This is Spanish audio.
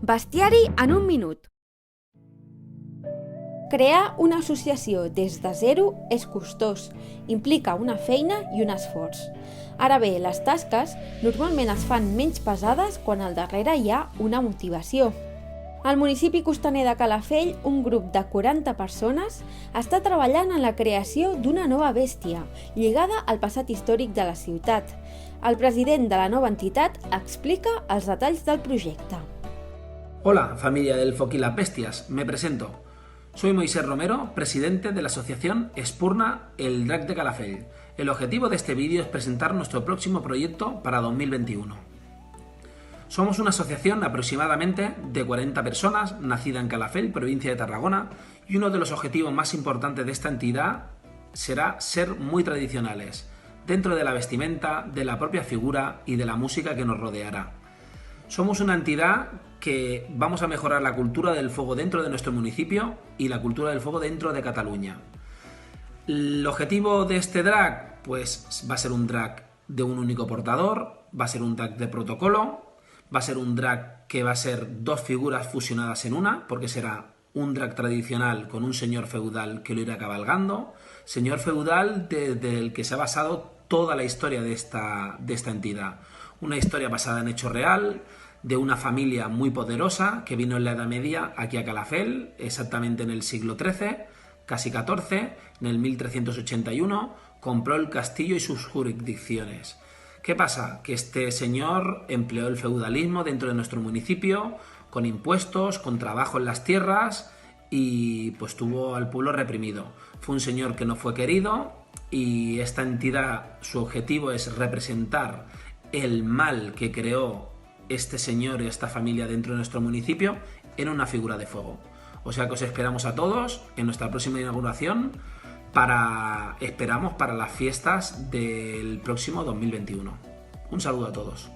Bestiari en un minut. Crear una associació des de zero és costós, implica una feina i un esforç. Ara bé, les tasques normalment es fan menys pesades quan al darrere hi ha una motivació. Al municipi costaner de Calafell, un grup de 40 persones està treballant en la creació d'una nova bèstia, lligada al passat històric de la ciutat. El president de la nova entitat explica els detalls del projecte. Hola, familia del Foc y las Bestias, me presento. Soy Moisés Romero, presidente de la asociación Espurna El Drac de Calafell. El objetivo de este vídeo es presentar nuestro próximo proyecto para 2021. Somos una asociación aproximadamente de 40 personas, nacida en Calafell, provincia de Tarragona, y uno de los objetivos más importantes de esta entidad será ser muy tradicionales, dentro de la vestimenta, de la propia figura y de la música que nos rodeará. Somos una entidad que vamos a mejorar la cultura del fuego dentro de nuestro municipio y la cultura del fuego dentro de Cataluña. El objetivo de este drag, pues va a ser un drag de un único portador, va a ser un drag de protocolo, va a ser un drag que va a ser dos figuras fusionadas en una, porque será un drag tradicional con un señor feudal que lo irá cabalgando, señor feudal desde el que se ha basado toda la historia de esta entidad. Una historia basada en hecho real, de una familia muy poderosa que vino en la Edad Media aquí a Calafell, exactamente en el siglo XIII, casi XIV, en el 1381, compró el castillo y sus jurisdicciones. ¿Qué pasa? Que este señor empleó el feudalismo dentro de nuestro municipio, con impuestos, con trabajo en las tierras, y pues tuvo al pueblo reprimido. Fue un señor que no fue querido, y esta entidad, su objetivo es representar el mal que creó este señor y esta familia dentro de nuestro municipio en una figura de fuego. O sea que os esperamos a todos en nuestra próxima inauguración esperamos para las fiestas del próximo 2021. Un saludo a todos.